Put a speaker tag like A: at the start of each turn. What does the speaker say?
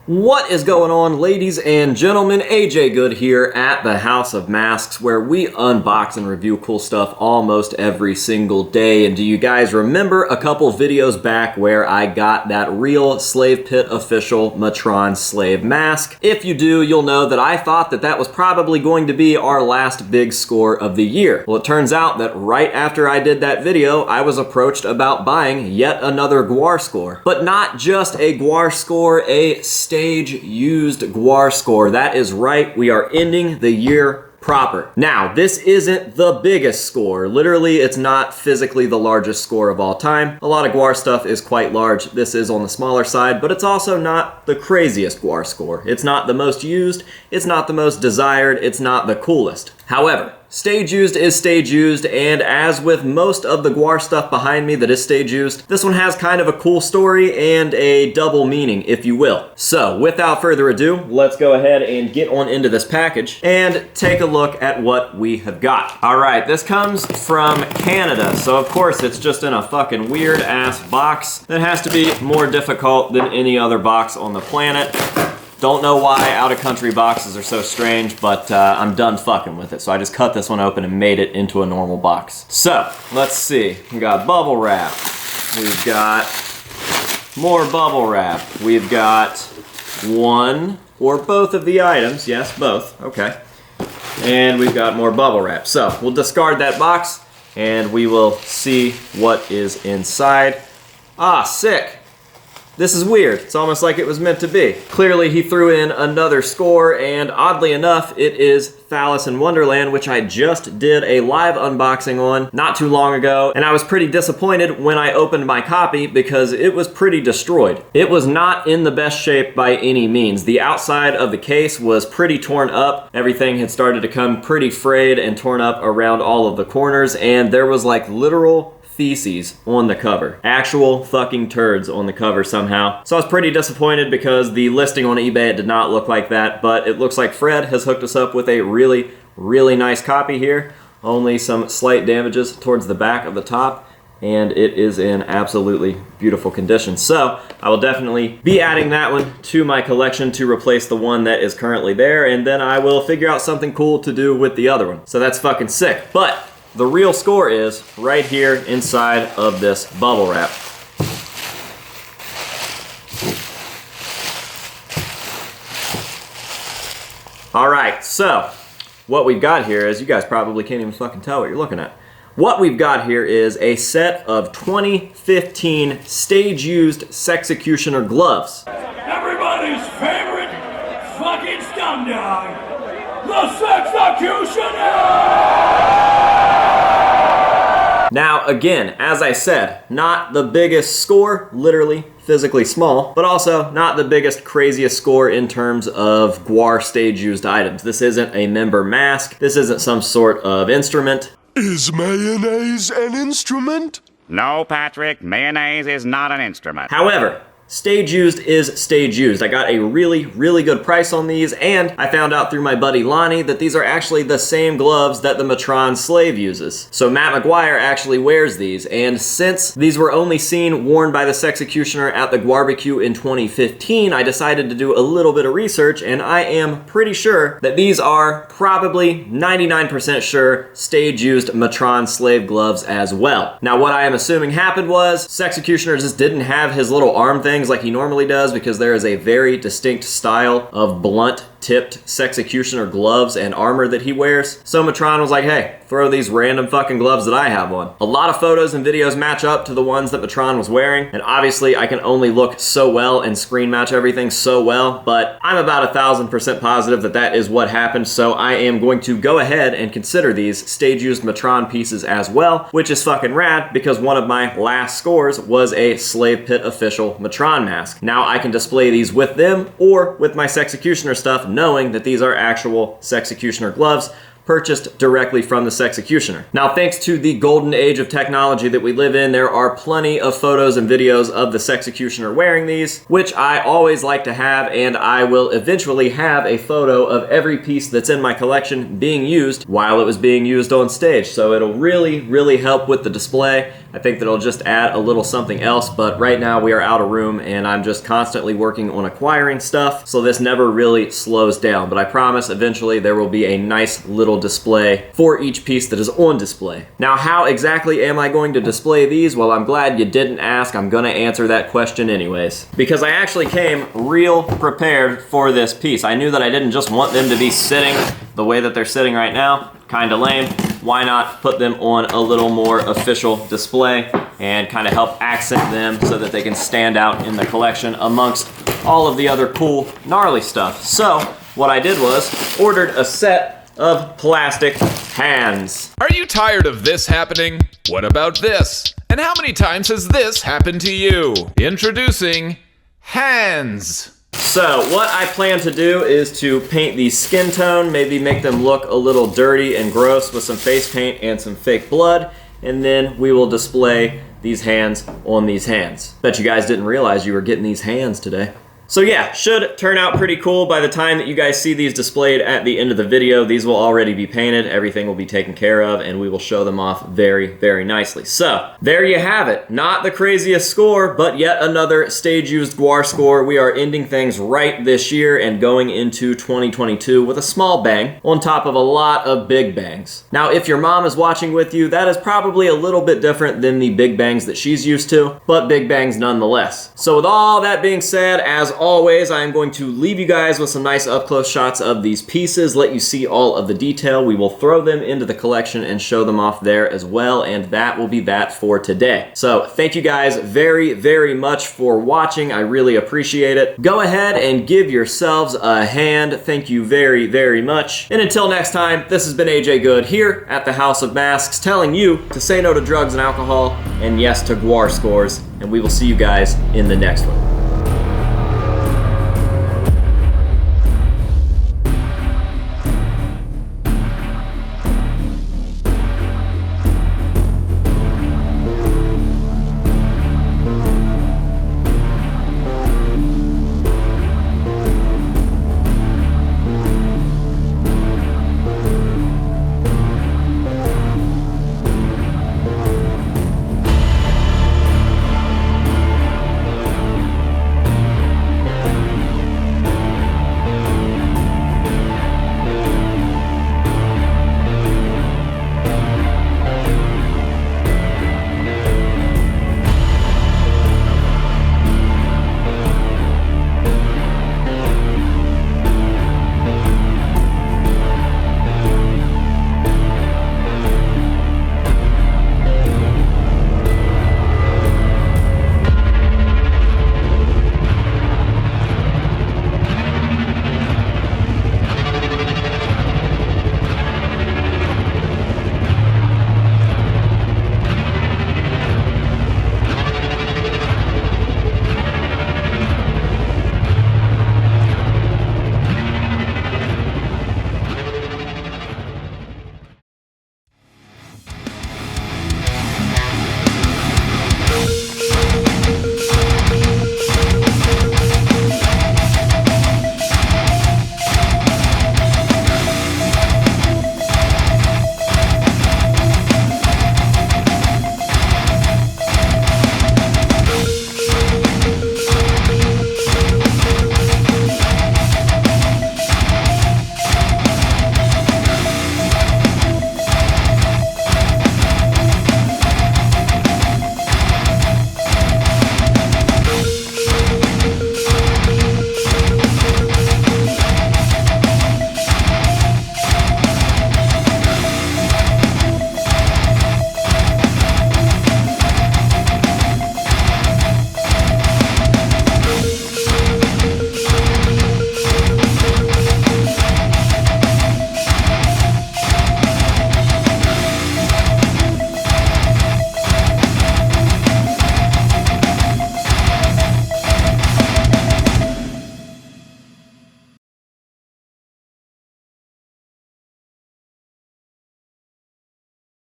A: What is going on, ladies and gentlemen? AJ Good here at the House of Masks, where we unbox and review cool stuff almost every single day. And do you guys remember a couple videos back where I got that real Slave Pit official Matron slave mask? If you do, you'll know that I thought that that was probably going to be our last big score of the year. Well, it turns out that right after I did that video, I was approached about buying yet another GWAR score. But not just a GWAR score, a stage used GWAR score. That is right, we are ending the year proper. Now, this isn't the biggest score. Literally, it's not physically the largest score of all time. A lot of GWAR stuff is quite large. This is on the smaller side, but it's also not the craziest GWAR score. It's not the most used, it's not the most desired, it's not the coolest. However, stage used is stage used, and as with most of the GWAR stuff behind me that is stage used, this one has kind of a cool story and a double meaning, if you will. So, without further ado, let's go ahead and get on into this package and take a look at what we have got. Alright, this comes from Canada, so of course it's just in a fucking weird ass box that has to be more difficult than any other box on the planet. Don't know why out-of-country boxes are so strange, but I'm done fucking with it. So I just cut this one open and made it into a normal box. So, let's see. We got bubble wrap. We've got more bubble wrap. We've got one or both of the items. Yes, both. Okay. And we've got more bubble wrap. So, we'll discard that box, and we will see what is inside. Ah, sick. This is weird. It's almost like it was meant to be. Clearly, he threw in another score, and oddly enough, it is Phallus and Wonderland, which I just did a live unboxing on not too long ago, and I was pretty disappointed when I opened my copy because it was pretty destroyed. It was not in the best shape by any means. The outside of the case was pretty torn up. Everything had started to come pretty frayed and torn up around all of the corners, and there was like literal feces on the cover. Actual fucking turds on the cover somehow. So I was pretty disappointed because the listing on eBay, it did not look like that, but it looks like Fred has hooked us up with a really, really nice copy here. Only some slight damages towards the back of the top, and it is in absolutely beautiful condition. So I will definitely be adding that one to my collection to replace the one that is currently there, and then I will figure out something cool to do with the other one. So that's fucking sick. But the real score is right here inside of this bubble wrap. Alright, so what we've got here is, you guys probably can't even fucking tell what you're looking at. What we've got here is a set of 2015 stage-used Sexecutioner gloves.
B: Everybody's favorite fucking scum dog, the Sexecutioner!
A: Now, again, as I said, not the biggest score, literally, physically small, but also not the biggest, craziest score in terms of GWAR stage-used items. This isn't a member mask. This isn't some sort of instrument.
C: Is mayonnaise an instrument?
D: No, Patrick, mayonnaise is not an instrument.
A: However, stage used is stage used. I got a really, really good price on these, and I found out through my buddy Lonnie that these are actually the same gloves that the Matron slave uses. So Matt McGuire actually wears these, and since these were only seen worn by the Sexecutioner at the GWARBQ in 2015, I decided to do a little bit of research, and I am pretty sure that these are probably 99% sure stage used Matron slave gloves as well. Now, what I am assuming happened was Sexecutioner just didn't have his little arm thing like he normally does, because there is a very distinct style of blunt tipped Sexecutioner gloves and armor that he wears. So Matron was like, hey, throw these random fucking gloves that I have on. A lot of photos and videos match up to the ones that Matron was wearing, and obviously I can only look so well and screen match everything so well, but I'm about 1000% positive that that is what happened, so I am going to go ahead and consider these stage-used Matron pieces as well, which is fucking rad because one of my last scores was a Slave Pit official Matron mask. Now I can display these with them or with my Sexecutioner stuff, knowing that these are actual Sexecutioner gloves. purchased directly from the Sexecutioner. Now, thanks to the golden age of technology that we live in, there are plenty of photos and videos of the Sexecutioner wearing these, which I always like to have, and I will eventually have a photo of every piece that's in my collection being used while it was being used on stage. So it'll really, really help with the display. I think that it'll just add a little something else, but right now we are out of room and I'm just constantly working on acquiring stuff, so this never really slows down. But I promise eventually there will be a nice little display for each piece that is on display. Now, how exactly am I going to display these? Well, I'm glad you didn't ask. I'm gonna answer that question anyways, because I actually came real prepared for this piece. I knew that I didn't just want them to be sitting the way that they're sitting right now. Kinda lame. Why not put them on a little more official display and kind of help accent them so that they can stand out in the collection amongst all of the other cool, gnarly stuff. So what I did was ordered a set of plastic hands.
E: Are you tired of this happening? What about this? And how many times has this happened to you? Introducing hands.
A: So what I plan to do is to paint the skin tone, maybe make them look a little dirty and gross with some face paint and some fake blood, and then we will display these hands on these hands. Bet you guys didn't realize you were getting these hands today. So yeah, should turn out pretty cool. By the time that you guys see these displayed at the end of the video, these will already be painted, everything will be taken care of, and we will show them off very, very nicely. So, there you have it. Not the craziest score, but yet another stage-used GWAR score. We are ending things right this year and going into 2022 with a small bang on top of a lot of big bangs. Now, if your mom is watching with you, that is probably a little bit different than the big bangs that she's used to, but big bangs nonetheless. So with all that being said, as always, I am going to leave you guys with some nice up-close shots of these pieces, let you see all of the detail. We will throw them into the collection and show them off there as well, and that will be that for today. So thank you guys very, very much for watching. I really appreciate it. Go ahead and give yourselves a hand. Thank you very, very much. And until next time, this has been AJ Good here at the House of Masks, telling you to say no to drugs and alcohol, and yes to GWAR scores, and we will see you guys in the next one.